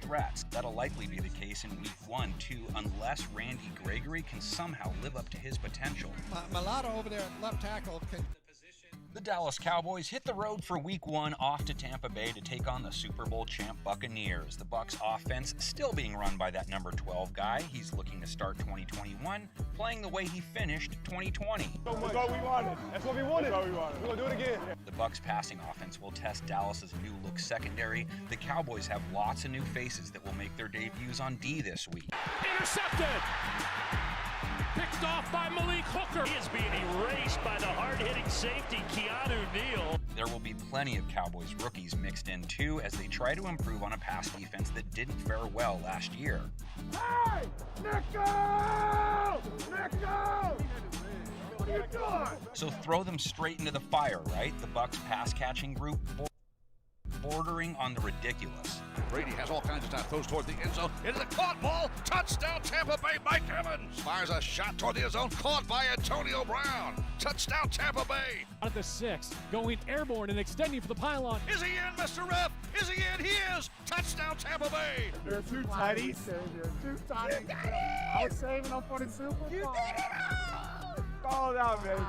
threats. That'll likely be the case in Week 1, too, unless Randy Gregory can somehow live up to his potential. Mulatto over there at left tackle can... The Dallas Cowboys hit the road for Week 1 off to Tampa Bay to take on the Super Bowl champ Buccaneers. The Bucs offense still being run by that number 12 guy. He's looking to start 2021 playing the way he finished 2020. That's all we wanted. That's what we wanted. That's all we wanted. We're going to do it again. The Bucs passing offense will test Dallas's new look secondary. The Cowboys have lots of new faces that will make their debuts on D this week. Intercepted! Picked off by Malik Hooker. He is being erased by the hard-hitting safety, Keanu Neal. There will be plenty of Cowboys rookies mixed in too as they try to improve on a pass defense that didn't fare well last year. Hey! Nico! What are you doing? So throw them straight into the fire, right? The Bucs pass catching group bordering on the ridiculous. Brady has all kinds of time, throws toward the end zone. It is a caught ball. Touchdown, Tampa Bay. Mike Evans fires a shot toward the end zone. Caught by Antonio Brown. Touchdown, Tampa Bay. At the 6, going airborne and extending for the pylon. Is he in, Mr. Ref? Is he in? He is. Touchdown, Tampa Bay. They're too tighties. They're too tighties. I was saving them for the Super Bowl. You did it all. Call it out, baby.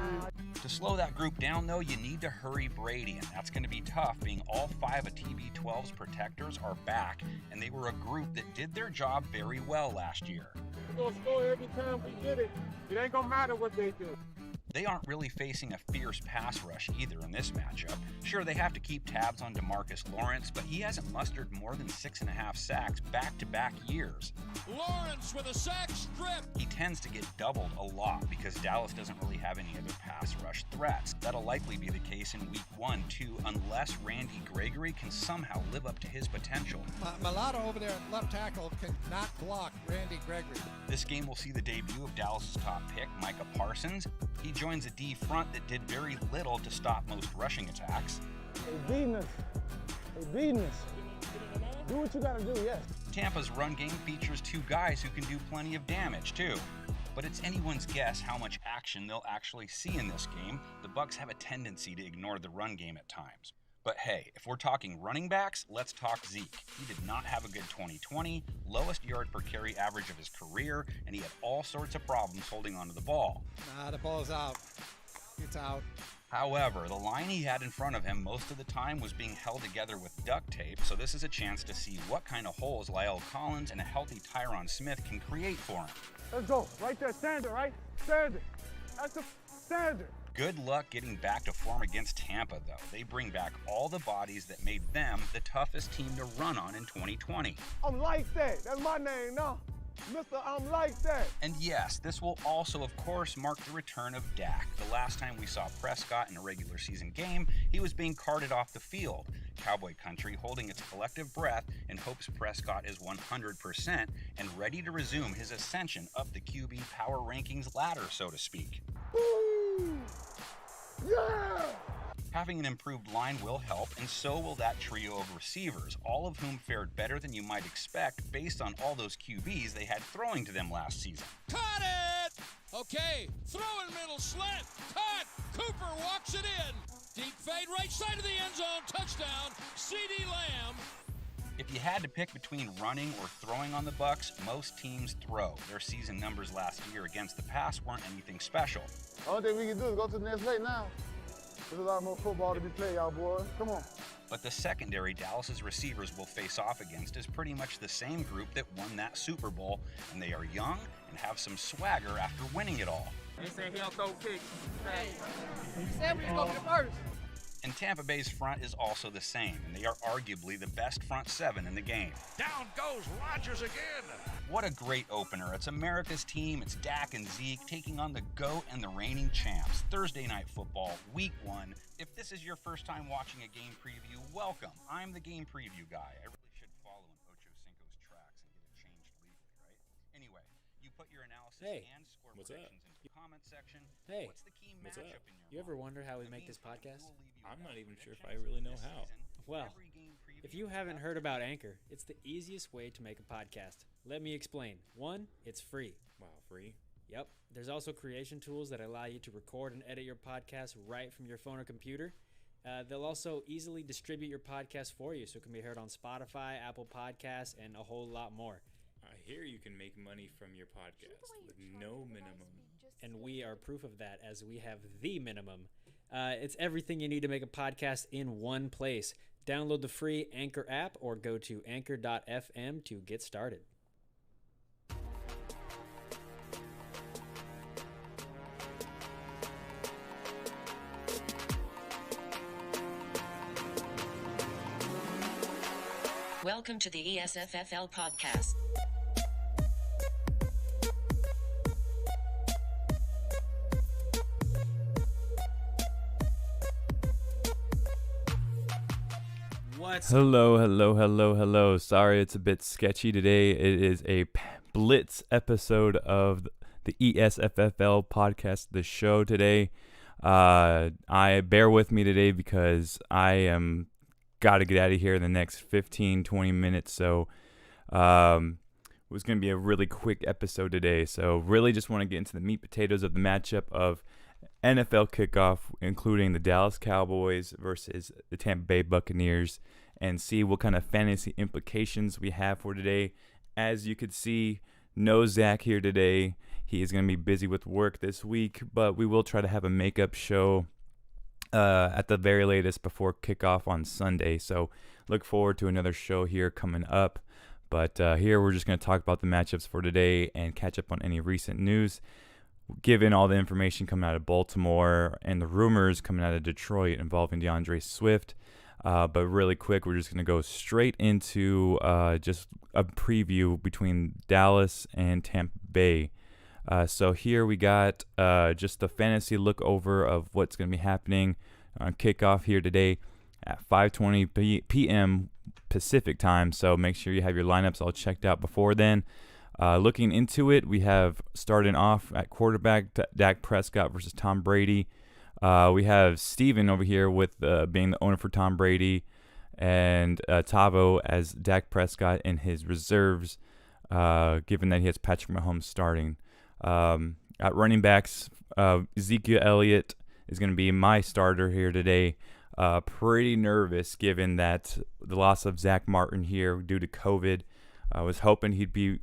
To slow that group down, though, you need to hurry Brady, and that's going to be tough, being all 5 of TB12's protectors are back, and they were a group that did their job very well last year. We're going to score every time we get it. It ain't going to matter what they do. They aren't really facing a fierce pass rush either in this matchup. Sure, they have to keep tabs on DeMarcus Lawrence, but he hasn't mustered more than 6.5 sacks back-to-back years. Lawrence with a sack strip. He tends to get doubled a lot because Dallas doesn't really have any other pass rush threats. That'll likely be the case in Week 1, too, unless Randy Gregory can somehow live up to his potential. Mulatto over there at left tackle cannot block Randy Gregory. This game will see the debut of Dallas's top pick, Micah Parsons. He joins a D front that did very little to stop most rushing attacks. They beating us. Do what you gotta do, yes. Tampa's run game features 2 guys who can do plenty of damage, too. But it's anyone's guess how much action they'll actually see in this game. The Bucs have a tendency to ignore the run game at times. But hey, if we're talking running backs, let's talk Zeke. He did not have a good 2020, lowest yard per carry average of his career, and he had all sorts of problems holding onto the ball. The ball's out. It's out. However, the line he had in front of him most of the time was being held together with duct tape, so this is a chance to see what kind of holes La'el Collins and a healthy Tyron Smith can create for him. Let's go. Right there, standard, right? Standard. That's a standard. Good luck getting back to form against Tampa, though. They bring back all the bodies that made them the toughest team to run on in 2020. I'm like that. That's my name now. Mr. I'm like that. And yes, this will also, of course, mark the return of Dak. The last time we saw Prescott in a regular season game, he was being carted off the field. Cowboy country holding its collective breath in hopes Prescott is 100% and ready to resume his ascension up the QB power rankings ladder, so to speak. Woo! Yeah! Having an improved line will help, and so will that trio of receivers, all of whom fared better than you might expect based on all those QBs they had throwing to them last season. Cut it! Okay, throw in middle slant. Cut! Cooper walks it in. Deep fade right side of the end zone. Touchdown, CeeDee Lamb. If you had to pick between running or throwing on the Bucs, most teams throw. Their season numbers last year against the pass weren't anything special. All thing we can do is go to the next play now. There's a lot more football to be played, y'all boys. Come on. But the secondary Dallas's receivers will face off against is pretty much the same group that won that Super Bowl, and they are young and have some swagger after winning it all. They say he don't throw kicks. Hey, you said we was going to first. And Tampa Bay's front is also the same, and they are arguably the best front 7 in the game. Down goes Rodgers again. What a great opener. It's America's team. It's Dak and Zeke taking on the GOAT and the reigning champs. Thursday Night Football, Week 1. If this is your first time watching a game preview, welcome. I'm the game preview guy. I really should follow in Ocho Cinco's tracks and get it changed legally, right? Anyway, you put your analysis and score predictions into the comment section. Hey, what's the key what's matchup up? in your You ever mind? wonder how we make this podcast? I'm not even sure if I really know how. Well, if you haven't heard about Anchor, it's the easiest way to make a podcast. Let me explain. 1, it's free. Wow, free? Yep. There's also creation tools that allow you to record and edit your podcast right from your phone or computer. They'll also easily distribute your podcast for you, so it can be heard on Spotify, Apple Podcasts, and a whole lot more. I hear you can make money from your podcast with no minimum. And we are proof of that, as we have the minimum. It's everything you need to make a podcast in one place. Download the free Anchor app or go to anchor.fm to get started. Welcome to the ESFFL podcast. Hello. Sorry, it's a bit sketchy today. It is a blitz episode of the ESFFL podcast, the show today. I bear with me today because I am got to get out of here in the next 15-20 minutes. So it was going to be a really quick episode today. So really just want to get into the meat potatoes of the matchup of NFL kickoff, including the Dallas Cowboys versus the Tampa Bay Buccaneers, and see what kind of fantasy implications we have for today. As you could see, no Zach here today. He is going to be busy with work this week, but we will try to have a makeup show at the very latest before kickoff on Sunday. So look forward to another show here coming up. But here we're just going to talk about the matchups for today and catch up on any recent news, given all the information coming out of Baltimore and the rumors coming out of Detroit involving DeAndre Swift. But really quick, we're just going to go straight into just a preview between Dallas and Tampa Bay. So here we got just the fantasy look over of what's going to be happening on kickoff here today at 5:20 p.m. Pacific time. So make sure you have your lineups all checked out before then. Looking into it, we have starting off at quarterback, Dak Prescott versus Tom Brady. We have Steven over here with being the owner for Tom Brady, and Tavo as Dak Prescott in his reserves, given that he has Patrick Mahomes starting. At running backs, Ezekiel Elliott is going to be my starter here today. Pretty nervous given that the loss of Zach Martin here due to COVID. I was hoping he'd be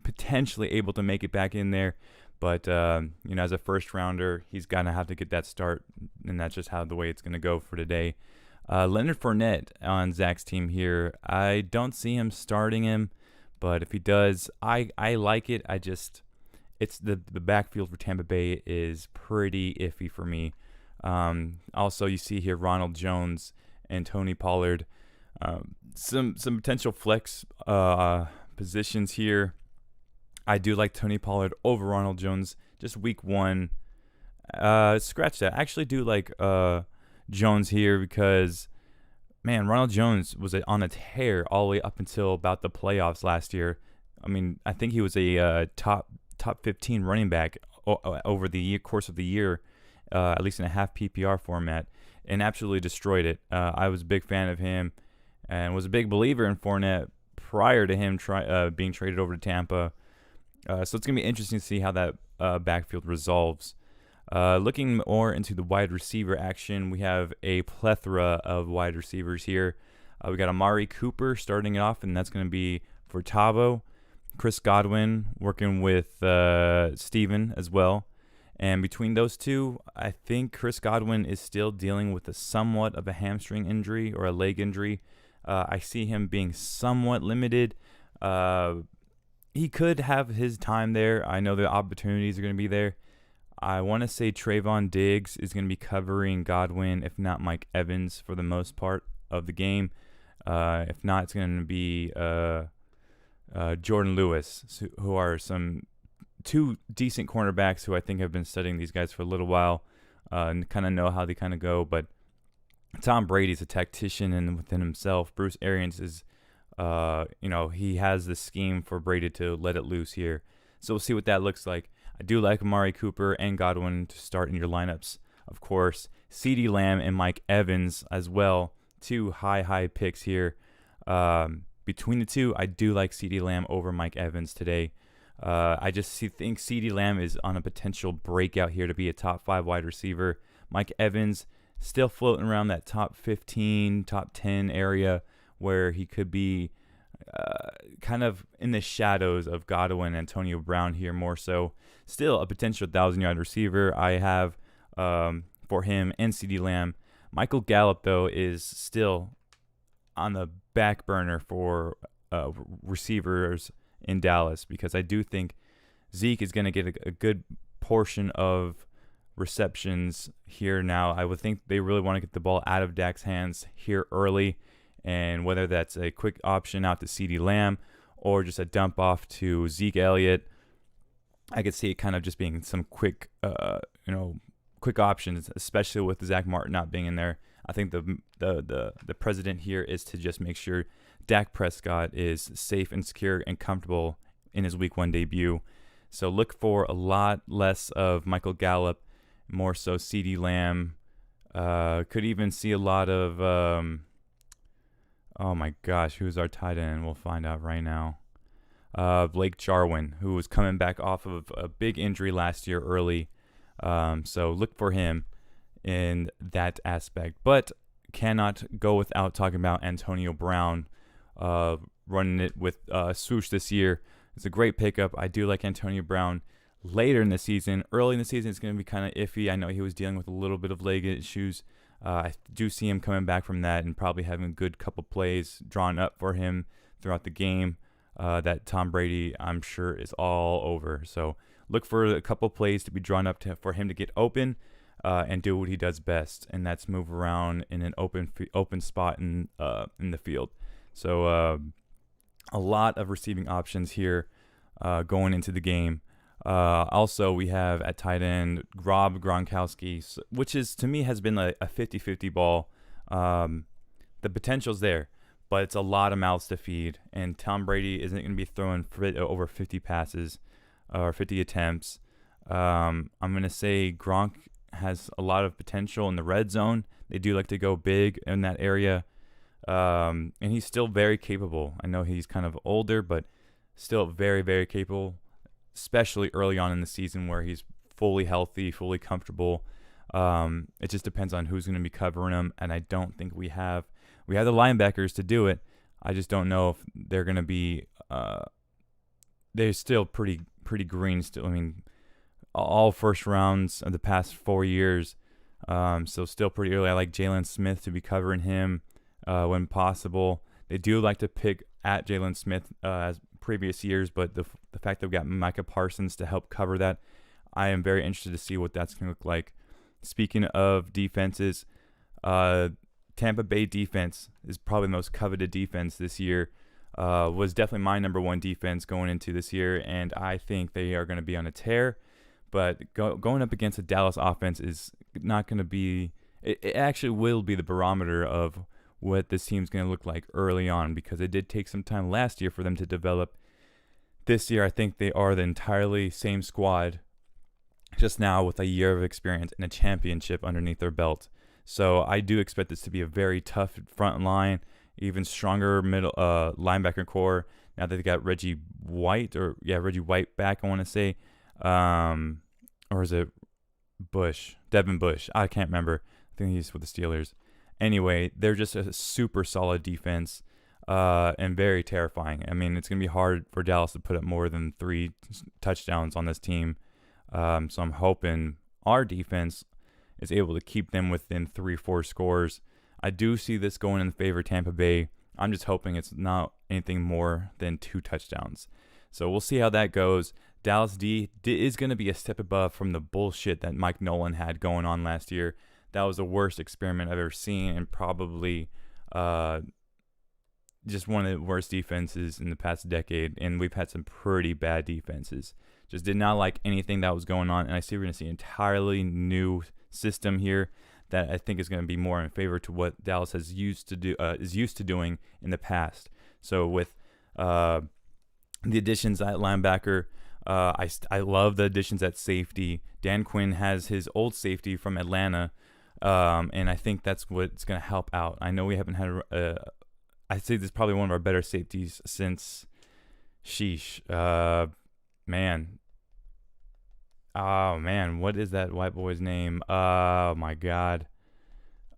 potentially able to make it back in there. But, as a first rounder, he's going to have to get that start, and that's just how the way it's going to go for today. Leonard Fournette on Zach's team here. I don't see him starting him, but if he does, I like it. It's the backfield for Tampa Bay is pretty iffy for me. Also, you see here Ronald Jones and Tony Pollard. Some potential flex positions here. I do like Tony Pollard over Ronald Jones. Just week one. Scratch that. I actually do like Jones here because, man, Ronald Jones was on a tear all the way up until about the playoffs last year. I mean, I think he was a top 15 running back over the course of the year, at least in a half PPR format, and absolutely destroyed it. I was a big fan of him and was a big believer in Fournette prior to him being traded over to Tampa. So it's going to be interesting to see how that backfield resolves. Looking more into the wide receiver action, we have a plethora of wide receivers here. We got Amari Cooper starting it off, and that's going to be for Tavo. Chris Godwin working with Steven as well. And between those two, I think Chris Godwin is still dealing with somewhat of a hamstring injury or a leg injury. I see him being somewhat limited. He could have his time there. I know the opportunities are going to be there. I want to say Trayvon Diggs is going to be covering Godwin, if not Mike Evans, for the most part of the game. If not, it's going to be Jordan Lewis, who are two decent cornerbacks who I think have been studying these guys for a little while and kind of know how they kind of go. But Tom Brady's a tactician and within himself. Bruce Arians is, he has the scheme for Brady to let it loose here. So we'll see what that looks like. I do like Amari Cooper and Godwin to start in your lineups. Of course, CeeDee Lamb and Mike Evans as well. Two high picks here. Between the two, I do like CeeDee Lamb over Mike Evans today. I just think CeeDee Lamb is on a potential breakout here to be a top 5 wide receiver. Mike Evans still floating around that top 15, top 10 area where he could be kind of in the shadows of Godwin and Antonio Brown here more so. Still a potential 1,000-yard receiver I have for him and CeeDee Lamb. Michael Gallup, though, is still on the back burner for receivers in Dallas because I do think Zeke is going to get a good portion of receptions here now. I would think they really want to get the ball out of Dak's hands here early, and whether that's a quick option out to CeeDee Lamb or just a dump off to Zeke Elliott, I could see it kind of just being some quick options, especially with Zach Martin not being in there. I think the precedent here is to just make sure Dak Prescott is safe and secure and comfortable in his Week 1 debut. So look for a lot less of Michael Gallup, more so CeeDee Lamb. Could even see a lot of, oh my gosh, who's our tight end? We'll find out right now. Blake Jarwin, who was coming back off of a big injury last year early. So look for him in that aspect. But cannot go without talking about Antonio Brown running it with swoosh this year. It's a great pickup. I do like Antonio Brown later in the season. Early in the season, it's going to be kind of iffy. I know he was dealing with a little bit of leg issues. I do see him coming back from that and probably having a good couple plays drawn up for him throughout the game that Tom Brady, I'm sure, is all over. So look for a couple plays to be drawn up for him to get open and do what he does best, and that's move around in an open spot in the field. So a lot of receiving options here going into the game. Also, we have at tight end Rob Gronkowski, which is to me has been a 50-50 ball. The potential's there, but it's a lot of mouths to feed, and Tom Brady isn't going to be throwing over 50 passes or 50 attempts. I'm going to say Gronk has a lot of potential in the red zone. They do like to go big in that area. And he's still very capable. I know he's kind of older, but still very, very capable, especially early on in the season where he's fully healthy, fully comfortable. It just depends on who's going to be covering him, and I don't think we have the linebackers to do it. I just don't know if they're going to be they're still pretty green still. I mean, all first rounds of the past 4 years, so still pretty early. I like Jalen Smith to be covering him when possible. They do like to pick at Jalen Smith as previous years, but the fact that we've got Micah Parsons to help cover that, I am very interested to see what that's going to look like. Speaking of defenses, Tampa Bay defense is probably the most coveted defense this year. Was definitely my number one defense going into this year, and I think they are going to be on a tear. But going up against a Dallas offense is not going to be – it actually will be the barometer of what this team's going to look like early on, because it did take some time last year for them to develop. This year, I think they are the entirely same squad, just now with a year of experience and a championship underneath their belt. So I do expect this to be a very tough front line, even stronger middle linebacker core. Now that they got Reggie White back, I want to say. Or is it Bush? Devin Bush. I can't remember. I think he's with the Steelers. Anyway, they're just a super solid defense and very terrifying. I mean, it's going to be hard for Dallas to put up more than 3 touchdowns on this team. So I'm hoping our defense is able to keep them within 3-4 scores. I do see this going in favor of Tampa Bay. I'm just hoping it's not anything more than 2 touchdowns. So we'll see how that goes. Dallas D is going to be a step above from the bullshit that Mike Nolan had going on last year. That was the worst experiment I've ever seen, and probably just one of the worst defenses in the past decade. And we've had some pretty bad defenses. Just did not like anything that was going on. And I see we're going to see an entirely new system here that I think is going to be more in favor to what Dallas is used to doing in the past. So with the additions at linebacker, I love the additions at safety. Dan Quinn has his old safety from Atlanta, and I think that's what's going to help out. I know we haven't had I'd say this is probably one of our better safeties since what is that white boy's name? Oh my God.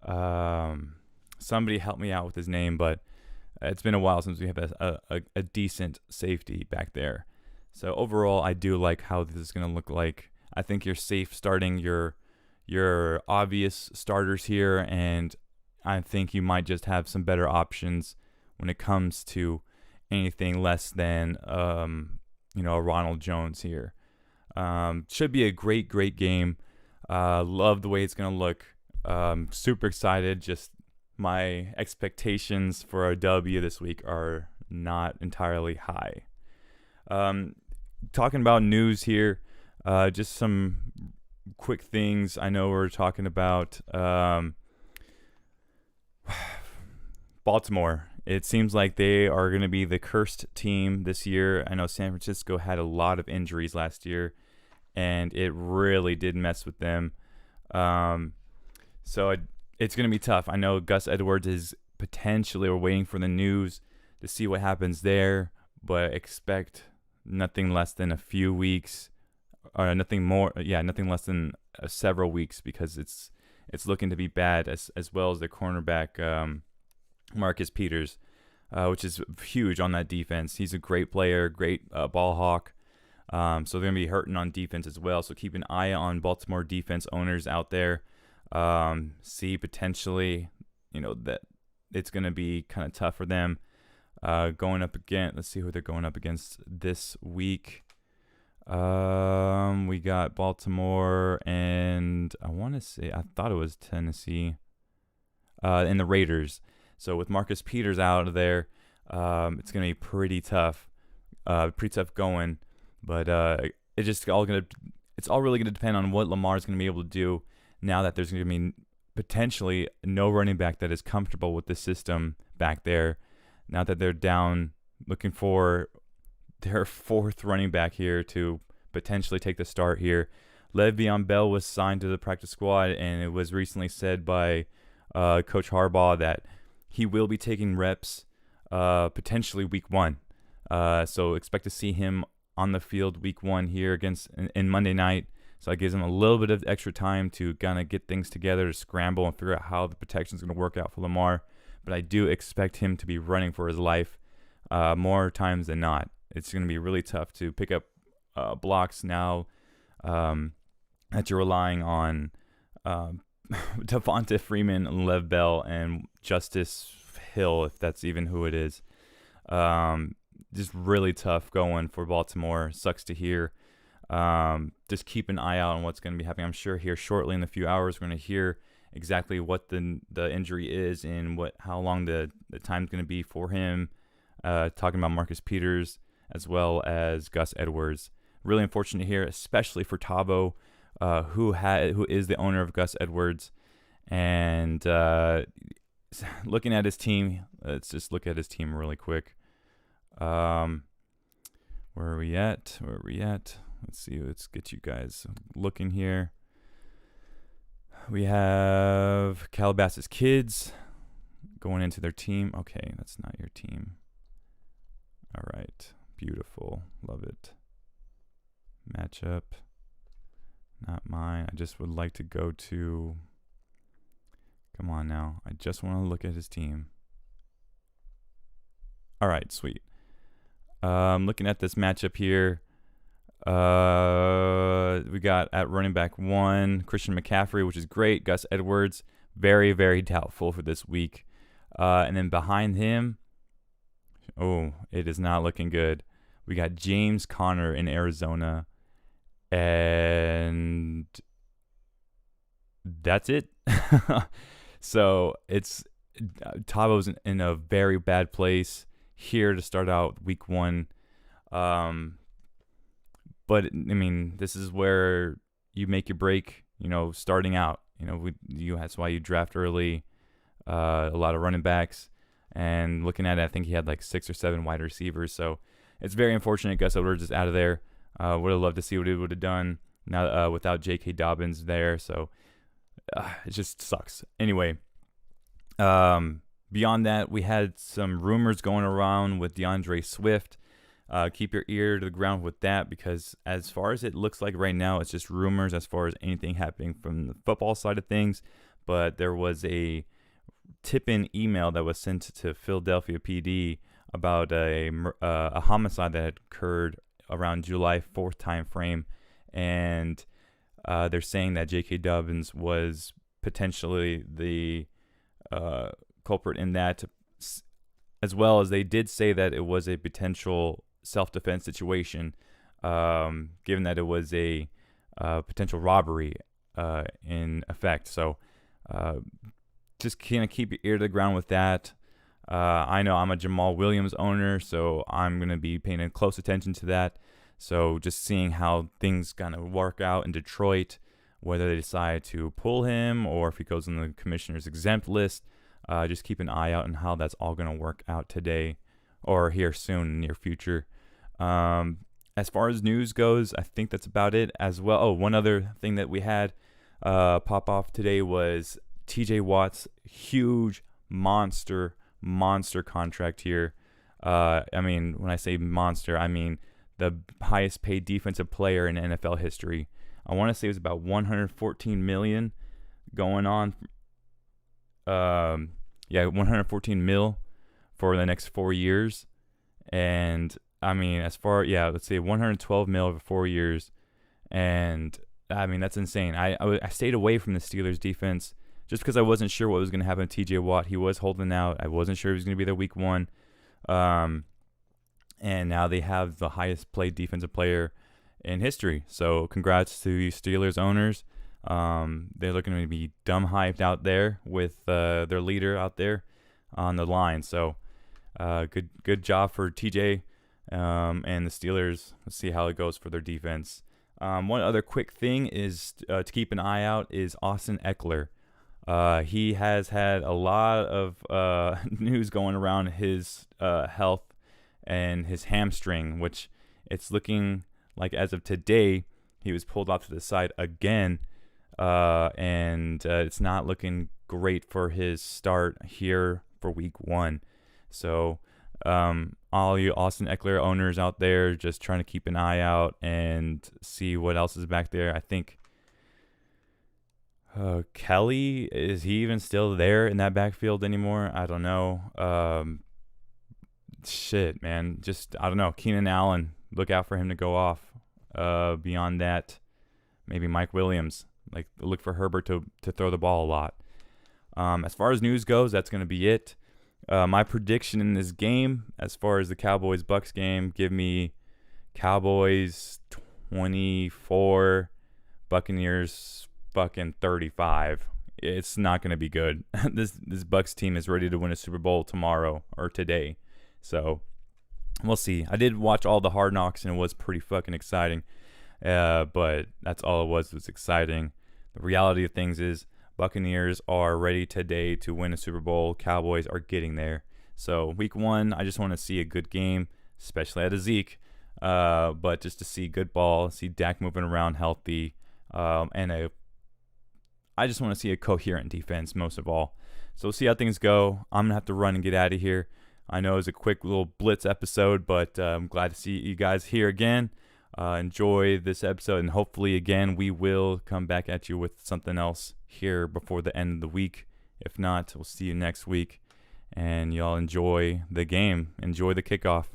Somebody help me out with his name, but it's been a while since we have a decent safety back there. So overall, I do like how this is going to look like. I think you're safe starting your obvious starters here, and I think you might just have some better options when it comes to anything less than a Ronald Jones here. Should be a great game. Love the way it's going to look. Super excited. Just my expectations for a W this week are not entirely high. Talking about news here, just some quick things. I know we're talking about Baltimore. It seems like they are going to be the cursed team this year. I know San Francisco had a lot of injuries last year, and it really did mess with them. So it's going to be tough. I know Gus Edwards is potentially, we're waiting for the news to see what happens there, but expect nothing less than a few weeks, or nothing less than several weeks, because it's looking to be bad, as well as the cornerback Marcus Peters, which is huge on that defense. He's a great player, great ball hawk. So they're going to be hurting on defense as well. So keep an eye on Baltimore defense owners out there. See potentially, that it's going to be kind of tough for them. Going up again, let's see who they're going up against this week. We got Baltimore, and I thought it was Tennessee, and the Raiders. So with Marcus Peters out of there, it's going to be pretty tough going. But it's all really going to depend on what Lamar's going to be able to do now that there's going to be potentially no running back that is comfortable with the system back there. Now that they're down, looking for their fourth running back here to potentially take the start here. Le'Veon Bell was signed to the practice squad, and it was recently said by Coach Harbaugh that he will be taking reps potentially week 1. So expect to see him on the field week 1 here in Monday night. So that gives him a little bit of extra time to kind of get things together, to scramble and figure out how the protection is going to work out for Lamar. But I do expect him to be running for his life more times than not. It's going to be really tough to pick up blocks now that you're relying on Devonta Freeman, Lev Bell, and Justice Hill, if that's even who it is. Just really tough going for Baltimore. Sucks to hear. Just keep an eye out on what's going to be happening. I'm sure here shortly in a few hours we're going to hear exactly what the injury is and how long the time's going to be for him. Talking about Marcus Peters as well as Gus Edwards. Really unfortunate here, especially for Tabo, who is the owner of Gus Edwards. And looking at his team, let's just look at his team really quick. Where are we at? Let's see. Let's get you guys looking here. We have Calabasas Kids going into their team. Okay, that's not your team. All right. Beautiful. Love it. Matchup. Not mine. I just would like to go to... Come on now. I just want to look at his team. All right, sweet. Looking at this matchup here, we got at running back 1, Christian McCaffrey, which is great. Gus Edwards, very, very doubtful for this week. And then behind him, it is not looking good. We got James Conner in Arizona, and that's it. So it's Tabo's in a very bad place here to start out week 1. But I mean, this is where you make your break, starting out. That's why you draft early, a lot of running backs. And looking at it, I think he had like 6 or 7 wide receivers. So it's very unfortunate Gus Edwards is out of there. Would have loved to see what he would have done now without J.K. Dobbins there. So it just sucks. Anyway, beyond that, we had some rumors going around with DeAndre Swift. Keep your ear to the ground with that, because as far as it looks like right now, it's just rumors as far as anything happening from the football side of things. but there was a tip-in email that was sent to Philadelphia PD about a homicide that had occurred around July 4th time frame, and they're saying that J.K. Dobbins was potentially the culprit in that, as well as they did say that it was a potential self-defense situation, given that it was a potential robbery in effect. So just kind of keep your ear to the ground with that. I know I'm a Jamal Williams owner, so I'm going to be paying close attention to that. So just seeing how things kind of work out in Detroit, whether they decide to pull him or if he goes on the commissioner's exempt list, just keep an eye out on how that's all going to work out today or here soon in the near future. As far as news goes, I think that's about it as well. Oh, one other thing that we had pop off today was TJ Watt's huge monster contract here. I mean, when I say monster, I mean the highest paid defensive player in NFL history. I want to say it was about $114 million going on. 114 mil for the next 4 years. And I mean, let's say 112 mil over 4 years. And I mean, that's insane. I stayed away from the Steelers defense just because I wasn't sure what was going to happen to TJ Watt. He was holding out. I wasn't sure he was going to be there week 1. And now they have the highest paid defensive player in history. So congrats to you Steelers owners. They're looking to be dumb hyped out there with their leader out there on the line. So good job for TJ and the Steelers. Let's see how it goes for their defense. One other quick thing is to keep an eye out is Austin Eckler. He has had a lot of news going around his health and his hamstring, which it's looking like as of today he was pulled off to the side again, and it's not looking great for his start here for week 1. So all you Austin Eckler owners out there, just trying to keep an eye out and see what else is back there. I think Kelly, is he even still there in that backfield anymore? I don't know. Shit, man. Just, I don't know. Keenan Allen, look out for him to go off. Beyond that, maybe Mike Williams. Like, look for Herbert to throw the ball a lot. As far as news goes, that's going to be it. My prediction in this game, as far as the Cowboys-Bucks game, give me Cowboys 24, Buccaneers fucking 35. It's not going to be good. This Bucks team is ready to win a Super Bowl tomorrow or today. So we'll see. I did watch all the Hard Knocks and it was pretty fucking exciting. But that's all it was exciting. The reality of things is Buccaneers are ready today to win a Super Bowl. Cowboys are getting there. So week 1, I just want to see a good game, especially out of Zeke. But just to see good ball, see Dak moving around healthy, and I just want to see a coherent defense most of all. So we'll see how things go. I'm going to have to run and get out of here. I know it was a quick little blitz episode, but I'm glad to see you guys here again. Enjoy this episode, and hopefully, again, we will come back at you with something else here before the end of the week. If not, we'll see you next week, and y'all enjoy the game. Enjoy the kickoff.